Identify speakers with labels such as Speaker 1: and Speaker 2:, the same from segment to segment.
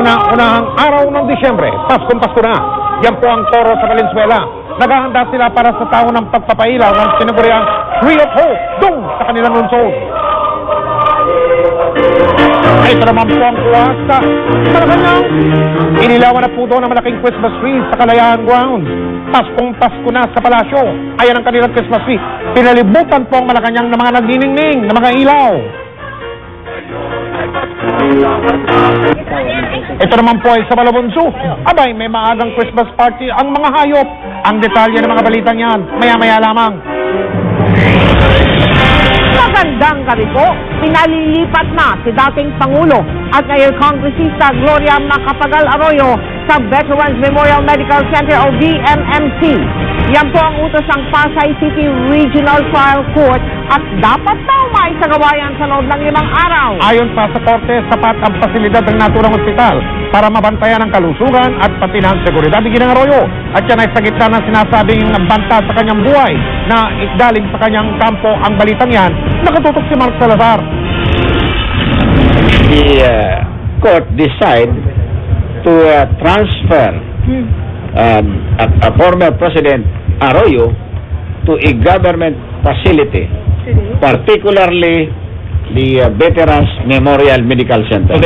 Speaker 1: Unahang araw ng Disyembre, Pasko na. Yan po ang toro sa Valenzuela. Naghahanda sila para sa taon ng pagpapailaw ng sinaguriang Tree of Hope doon sa kanilang lungsod. Ito naman po ang kuha sa Malacanang. Inilawan na po doon ang malaking Christmas tree sa Kalayaan Grounds. Pasko na sa palasyo. Ayan ang kanilang Christmas tree. Pinalibutan po ang Malacanang ng mga nagniningning, ng mga ilaw. Ito naman po ay sa Malabon Zoo. Abay, may maagang Christmas party ang mga hayop. Ang detalye ng mga balitang yan, maya-maya lamang.
Speaker 2: Magandang gabi po. Pinalilipat na si dating Pangulo at ngayon Kongresista Gloria Macapagal Arroyo sa Veterans Memorial Medical Center o VMMC. Yan po ang utos ng Pasay City Regional Trial Court at dapat daw maisagawa yan sa loob ng 5 araw.
Speaker 1: Ayon pa sa korte, sapat ang pasilidad ng naturang ospital para mabantayan ang kalusugan at pati ng seguridad ni Ginang Arroyo. At yan ay sa gitna ng sinasabing banta sa kanyang buhay na galing sa kanyang kampo. Ang balitang yan, nakatutok si Mark Salazar.
Speaker 3: The court decide to transfer a former President Arroyo to a government facility, particularly the Veterans Memorial Medical Center.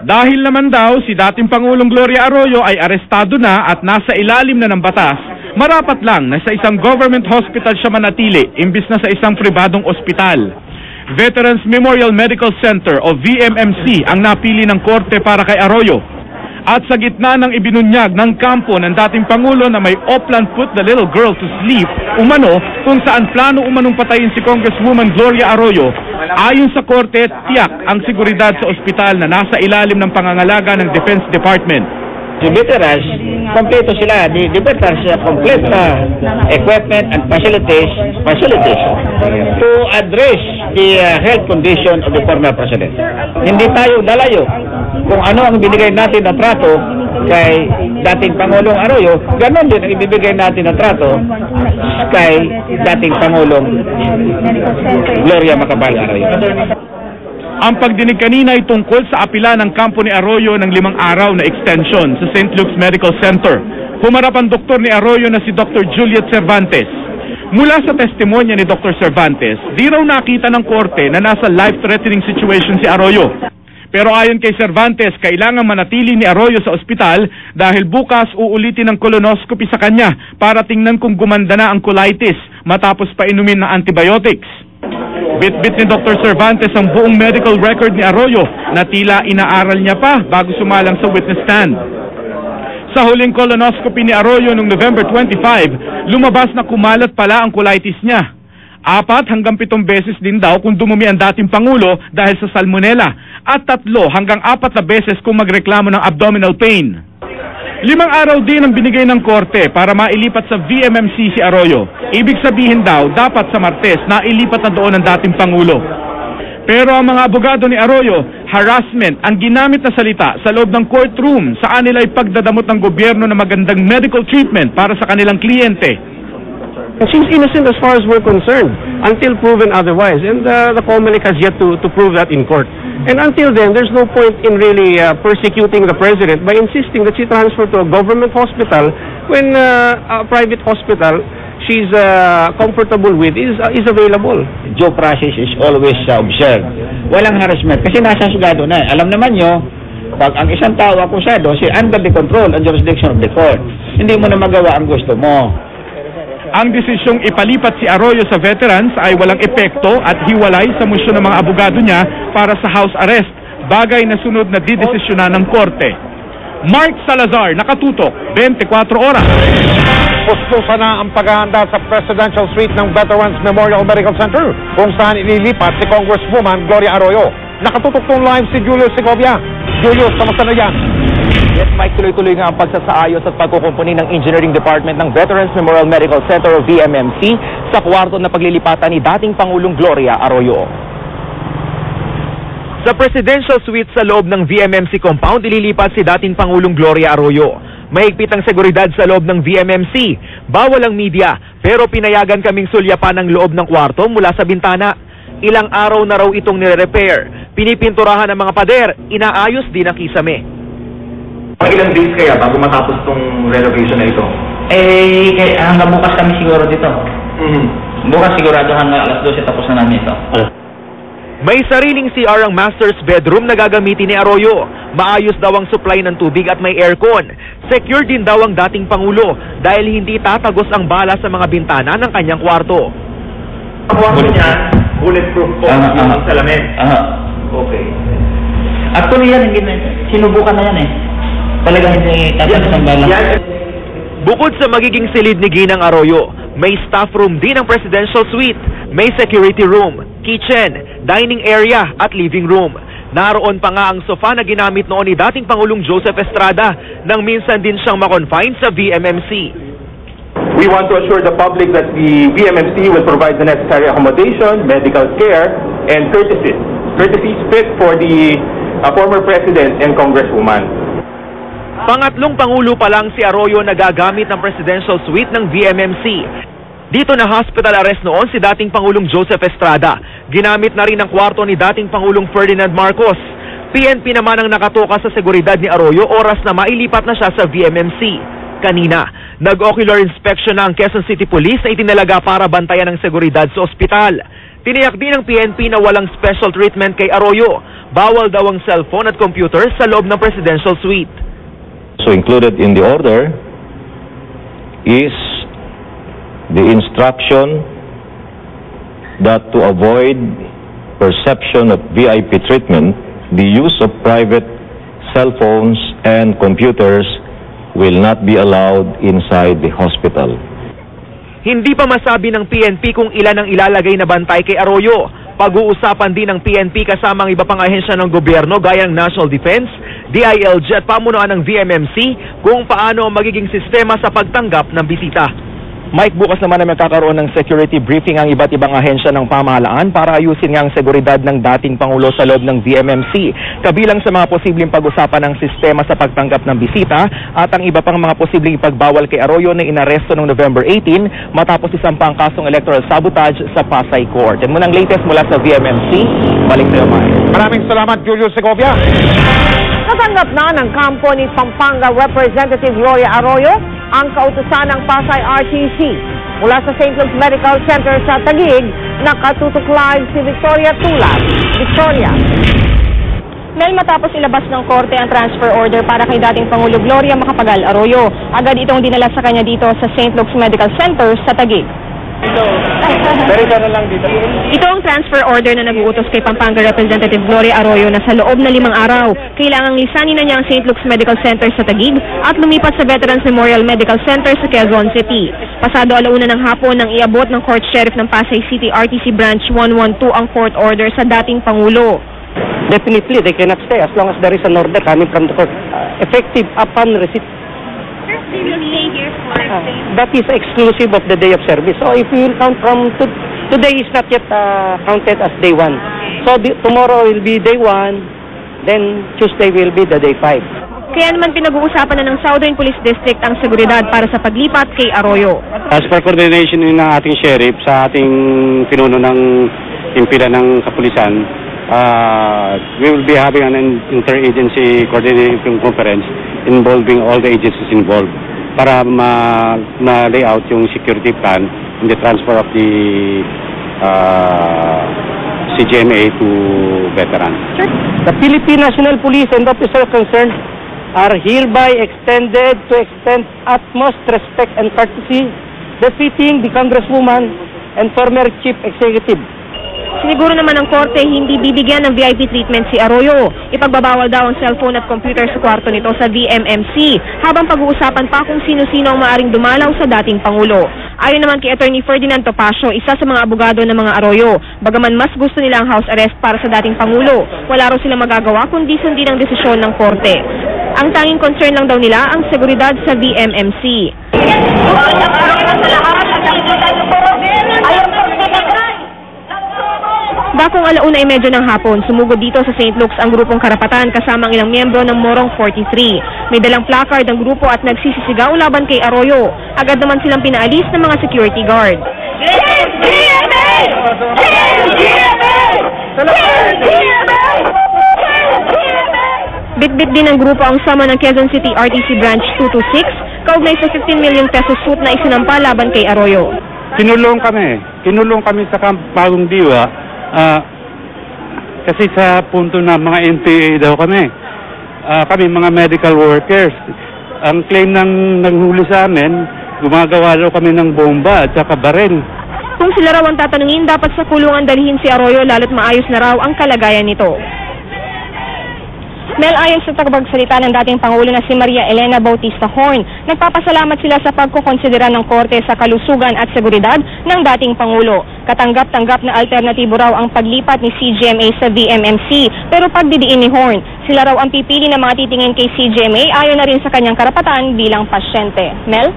Speaker 4: Dahil naman daw si dating Pangulong Gloria Arroyo ay arestado na at nasa ilalim na ng batas, marapat lang na sa isang government hospital siya manatili imbis na sa isang pribadong ospital. Veterans Memorial Medical Center o VMMC ang napili ng korte para kay Arroyo. At sa gitna ng ibinunyag ng kampo ng dating Pangulo na may Oplan Put the Little Girl to Sleep, umano kung saan plano umanong patayin si Congresswoman Gloria Arroyo, ayon sa korte, tiyak ang seguridad sa ospital na nasa ilalim ng pangangalaga ng Defense Department.
Speaker 3: The veterans, kompleto sila. The veterans, complete equipment and facilities to address the health condition of the former president. Hindi tayo dalayo. Kung ano ang binigay natin na trato kay dating Pangulong Arroyo, ganon din ang ibibigay natin na trato kay dating Pangulong Gloria Macapagal Arroyo.
Speaker 4: Ang pagdinig kanina ay tungkol sa apila ng kampo ni Arroyo ng 5 araw na extension sa St. Luke's Medical Center. Humarap ang doktor ni Arroyo na si Dr. Juliet Cervantes. Mula sa testimonya ni Dr. Cervantes, di raw nakita ng korte na nasa life-threatening situation si Arroyo. Pero ayon kay Cervantes, kailangan manatili ni Arroyo sa ospital dahil bukas uulitin ang colonoscopy sa kanya para tingnan kung gumanda na ang colitis matapos pa inumin ng antibiotics. Bit-bit ni Dr. Cervantes ang buong medical record ni Arroyo na tila inaaral niya pa bago sumalang sa witness stand. Sa huling colonoscopy ni Arroyo noong November 25, lumabas na kumalat pala ang colitis niya. 4 hanggang 7 beses din daw kung dumumi ang dating Pangulo dahil sa salmonella at 3 hanggang 4 na beses kung magreklamo ng abdominal pain. 5 araw din ang binigay ng korte para mailipat sa VMMC si Arroyo. Ibig sabihin daw, dapat sa Martes na ilipat na doon ang dating Pangulo. Pero ang mga abogado ni Arroyo, harassment ang ginamit na salita sa loob ng courtroom saan nila ay pagdadamot ng gobyerno na magandang medical treatment para sa kanilang kliyente.
Speaker 5: She's innocent as far as we're concerned, until proven otherwise. And the COMELEC has yet to prove that in court. And until then, there's no point in really persecuting the president by insisting that she transfer to a government hospital when a private hospital she's comfortable with is available.
Speaker 3: Due process is always observed. Walang harassment kasi nasa sugado na. Alam naman nyo, pag ang isang tao akusado, under the control and jurisdiction of the court, hindi mo na magawa ang gusto mo.
Speaker 4: Ang desisyong ipalipat si Arroyo sa veterans ay walang epekto at hiwalay sa musyon ng mga abogado niya para sa house arrest, bagay na sunod na didesisyonan ng korte. Mark Salazar, nakatutok, 24 oras.
Speaker 1: Puspusa na ang paghahanda sa Presidential Suite ng Veterans Memorial Medical Center kung saan ililipat si Congresswoman Gloria Arroyo. Nakatutok tong live si Julius Segovia. Julius, kamusta na yan?
Speaker 6: Yes, Mike, tuloy-tuloy nga ang pagsasaayos at pagkukumpuni ng Engineering Department ng Veterans Memorial Medical Center o VMMC sa kwarto na paglilipatan ni dating Pangulong Gloria Arroyo. Sa Presidential Suite sa loob ng VMMC compound, ililipat si dating Pangulong Gloria Arroyo. Mahigpit ang seguridad sa loob ng VMMC. Bawal ang media, pero pinayagan kaming sulyapan ang loob ng kwarto mula sa bintana. Ilang araw na raw itong nire-repair. Pinipinturahan ng mga pader, inaayos din ang kisame.
Speaker 7: Ilang days kaya bago matapos tong renovation na ito?
Speaker 3: Hanggang bukas kami siguro dito. Bukas sigurado hanggang alas 12 tapos na namin ito.
Speaker 6: May sariling CR ang master's bedroom na gagamitin ni Arroyo. Maayos daw ang supply ng tubig at may aircon. Secure din daw ang dating Pangulo dahil hindi tatagos ang bala sa mga bintana ng kanyang kwarto.
Speaker 7: Ang kwarto niya, bulletproof po yung salamin. Okay.
Speaker 3: Actually yan, sinubukan na yan eh. Talaga hindi tatagos ang bala.
Speaker 6: Bukod sa magiging silid ni Ginang Arroyo, may staff room din ang presidential suite. May security room, kitchen, dining area at living room. Naroon pa nga ang sofa na ginamit noon ni dating Pangulong Joseph Estrada nang minsan din siyang makonfine sa VMMC.
Speaker 7: We want to assure the public that the VMMC will provide the necessary accommodation, medical care, and courtesies fit for the former President and Congresswoman.
Speaker 6: Pangatlong Pangulo pa lang si Arroyo na gagamit ng presidential suite ng VMMC. Dito na hospital arrest noon si dating Pangulong Joseph Estrada. Ginamit na rin ang kwarto ni dating Pangulong Ferdinand Marcos. PNP naman ang nakatoka sa seguridad ni Arroyo oras na mailipat na siya sa VMMC. Kanina, nag-ocular inspection na ang Quezon City Police na itinalaga para bantayan ang seguridad sa ospital. Tiniyak din ng PNP na walang special treatment kay Arroyo. Bawal daw ang cellphone at computer sa loob ng presidential suite.
Speaker 8: So included in the order is the instruction that to avoid perception of VIP treatment, the use of private cell phones and computers will not be allowed inside the hospital.
Speaker 6: Hindi pa masabi ng PNP kung ilan ang ilalagay na bantay kay Arroyo. Pag-uusapan din ng PNP kasama ang iba pang ahensya ng gobyerno gaya ng National Defense, DILG at pamunuan ng VMMC kung paano ang magiging sistema sa pagtanggap ng bisita. Mike, bukas naman na magkakaroon ng security briefing ang iba't ibang ahensya ng pamahalaan para ayusin nga ang seguridad ng dating Pangulo sa loob ng VMMC. Kabilang sa mga posibleng pag-usapan ng sistema sa pagtanggap ng bisita at ang iba pang mga posibleng ipagbawal kay Arroyo na inaresto noong November 18 matapos isampang kasong electoral sabotage sa Pasay Court. Yan muna ang latest mula sa VMMC. Balik sa iyo, Mike.
Speaker 1: Maraming salamat, Julio Segovia.
Speaker 2: Natanggap na ng kampo ni Pampanga Representative Gloria Arroyo ang kautusan ng Pasay RTC. Mula sa St. Luke's Medical Center sa Taguig, nakatutok live si Victoria Tulas. Victoria.
Speaker 9: Mel, matapos ilabas ng korte ang transfer order para kay dating Pangulo Gloria Macapagal Arroyo, agad itong dinala sa kanya dito sa St. Luke's Medical Center sa Taguig. Ito ang transfer order na nag-uutos kay Pampanga Representative Gloria Arroyo na sa loob na 5 araw, kailangang lisanin na niya ang St. Luke's Medical Center sa Taguig at lumipat sa Veterans Memorial Medical Center sa Quezon City. Pasado 1:00 ng hapon nang iabot ng Court Sheriff ng Pasay City RTC Branch 112 ang court order sa dating Pangulo.
Speaker 5: Definitely, they cannot stay as long as there is an order coming from the court. Effective upon receipt.
Speaker 9: They will stay here for
Speaker 5: That is exclusive of the day of service. So if we will count from today is not yet counted as day 1. So tomorrow will be day 1, then Tuesday will be the day 5.
Speaker 9: Kaya naman pinag-uusapan na ng Southern Police District ang seguridad para sa paglipat kay Arroyo.
Speaker 5: As per coordination ng ating sheriff sa ating pinuno ng impila ng kapulisan, we will be having an interagency coordinating conference involving all the agencies involved para ma-lay out yung security plan in the transfer of the CGMA to veterans. The Philippine National Police and officers concerned are hereby extended to extend utmost respect and courtesy befitting the Congresswoman and former Chief Executive.
Speaker 9: Siniguro naman ng korte hindi bibigyan ng VIP treatment si Arroyo. Ipagbabawal daw ang cellphone at computer sa kwarto nito sa VMMC habang pag-uusapan pa kung sino-sino ang maaring dumalaw sa dating Pangulo. Ayon naman kay Attorney Ferdinand Topacio, isa sa mga abogado ng mga Arroyo, bagaman mas gusto nila ang house arrest para sa dating Pangulo, wala raw silang magagawa kundi sundin ang desisyon ng korte. Ang tanging concern lang daw nila ang seguridad sa VMMC. Bakong 1:30 ng hapon, sumugod dito sa St. Luke's ang grupong Karapatan kasama ang ilang miyembro ng Morong 43. May dalang placard ang grupo at nagsisisigaw laban kay Arroyo. Agad naman silang pinaalis ng mga security guard. Bitbit din ng grupo ang sama ng Quezon City RTC Branch 226, kaugnay sa 15 million pesos suit na isinampa laban kay Arroyo.
Speaker 10: Kinulong kami sa Camp Bagong Diwa kasi sa punto na mga NPA daw kami. Kami mga medical workers. Ang claim ng naghuli sa amin, gumagawa daw kami ng bomba at saka baril.
Speaker 9: Kung sila raw ang tatanungin, dapat sa kulungan dalhin si Arroyo lalo't maayos na raw ang kalagayan nito. Mel, ayon sa tagapagsalita ng dating Pangulo na si Maria Elena Bautista Horn, nagpapasalamat sila sa pagkukonsidera ng Korte sa kalusugan at seguridad ng dating Pangulo. Katanggap-tanggap na alternatibo raw ang paglipat ni CGMA sa VMMC, pero pagdidiin ni Horn, sila raw ang pipili na mga titingin kay CGMA ayon na rin sa kanyang karapatan bilang pasyente. Mel?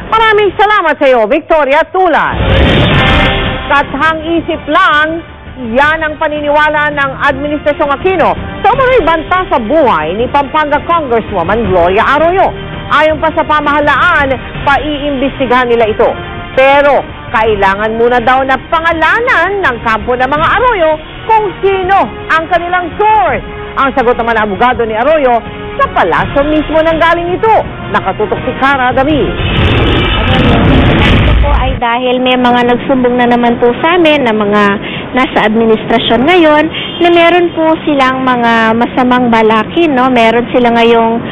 Speaker 2: Maraming salamat sa iyo, Victoria Tulan. Kathang isip lang, yan ang paniniwala ng Administrasyong Aquino sa umano'y banta sa buhay ni Pampanga Congresswoman Gloria Arroyo. Ayon pa sa pamahalaan, paiimbestigahan nila ito. Pero kailangan muna daw na pangalanan ng kampo ng mga Arroyo kung sino ang kanilang source. Ang sagot naman ng abogado ni Arroyo, sa palasyo mismo nang galing ito. Nakatutok si Cara David.
Speaker 11: Po ay dahil may mga nagsumbong na naman po sa amin na mga nasa administrasyon ngayon na meron po silang mga masamang balakin, no? Meron sila ngayong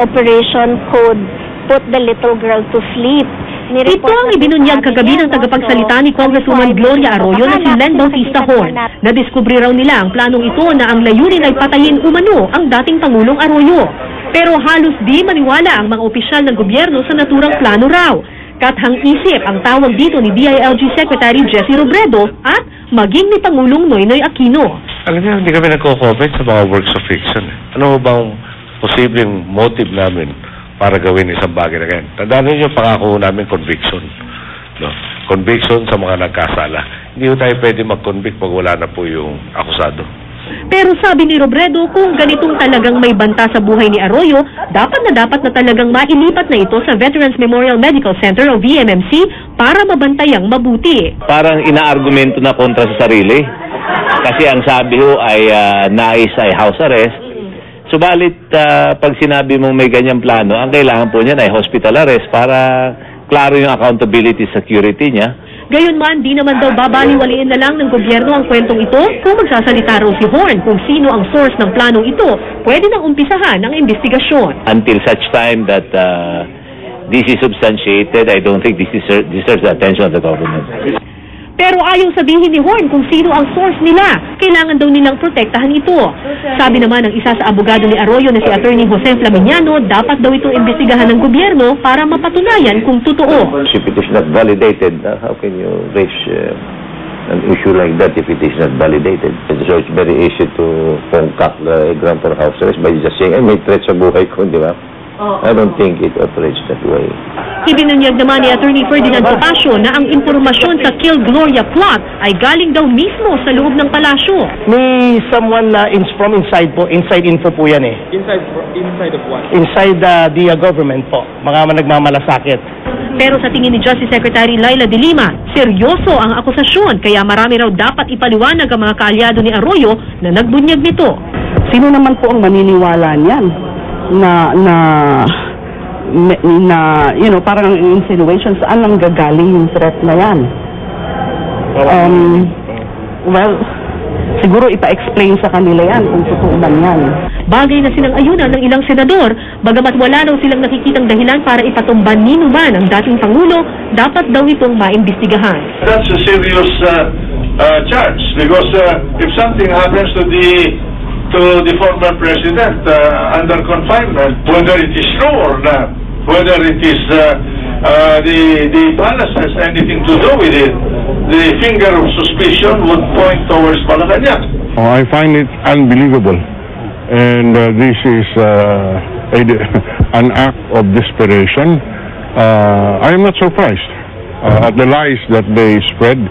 Speaker 11: operation code, put the little girl to sleep.
Speaker 12: Ito ang ibinunyag kagabi ng tagapagsalita ni Congresswoman Gloria Arroyo na si Len Bautista Horn. Nadiskubre raw nila ang planong ito na ang layunin ay patayin umano ang dating Pangulong Arroyo. Pero halos di maniwala ang mga opisyal ng gobyerno sa naturang plano raw. Kathang isip ang tawag dito ni DILG Secretary Jesse Robredo at maging ni Pangulong Noynoy Aquino.
Speaker 13: Alam niyo, hindi kami nagko-comment sa mga works of fiction. Ano bang posibleng motive namin para gawin isang bagay na ganyan? Tandaan niyo, pangako namin conviction. No? Conviction sa mga nagkasala. Hindi tayo pwede mag-convict pag wala na po yung akusado.
Speaker 12: Pero sabi ni Robredo, kung ganitong talagang may banta sa buhay ni Arroyo, dapat na talagang mailipat na ito sa Veterans Memorial Medical Center o VMMC para mabantayang mabuti.
Speaker 8: Parang inaargumento na kontra sa sarili. Kasi ang sabi ho ay nais ay house arrest. Subalit pag sinabi mong may ganyang plano, ang kailangan po niyan ay hospital arrest para klaro yung accountability security niya.
Speaker 12: Gayunman, di naman daw babaliwaliin na lang ng gobyerno ang kwentong ito kung magsasalita raw si Horn kung sino ang source ng planong ito. Pwede nang umpisahan ang investigasyon.
Speaker 8: Until such time that this is substantiated, I don't think this deserves the attention of the government.
Speaker 12: Pero ayaw sabihin ni Horn kung sino ang source nila. Kailangan daw nilang protektahan ito. Sabi naman ng isa sa abogado ni Arroyo na si Attorney Jose Flaminiano, dapat daw itong imbestigahan ng gobyerno para mapatunayan kung totoo.
Speaker 8: If it is not validated, how can you raise an issue like that if it is not validated? So it's very easy to concoct a grant for house arrest by just saying, may threat sa buhay ko, di ba? I don't think it operates that way.
Speaker 12: Ibinunyag naman ni Attorney Ferdinand Topacio na ang impormasyon sa Kill Gloria plot ay galing daw mismo sa loob ng palasyo.
Speaker 14: May someone from inside po, inside info po yan eh.
Speaker 15: Inside of what?
Speaker 14: Inside the government po, mga nagmamalasakit.
Speaker 12: Pero sa tingin ni Justice Secretary Laila de Lima, seryoso ang akusasyon kaya marami raw dapat ipaliwanag ang mga kaalyado ni Arroyo na nagbunyag nito.
Speaker 16: Sino naman po ang maniniwala niyan? Na you know, parang insinuation, saan lang gagaling yung threat na yan? Well, siguro ipa-explain sa kanila yan kung totoo man yan.
Speaker 12: Bagay na sinang-ayunan ng ilang senador, bagamat wala daw silang nakikitang dahilan para ipatumban ni Numan ang dating Pangulo, dapat daw itong maimbestigahan.
Speaker 17: That's a serious charge because if something happens to the former president under confinement, whether it is true or not, whether it is the palace has anything to do with it, the finger of suspicion would point towards Malacanang.
Speaker 18: I find it unbelievable, and this is an act of desperation. I am not surprised at the lies that they spread.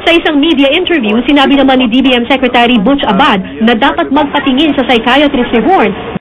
Speaker 12: Sa isang media interview, sinabi naman ni DBM Secretary Butch Abad na dapat magpatingin sa psychiatrist si Horn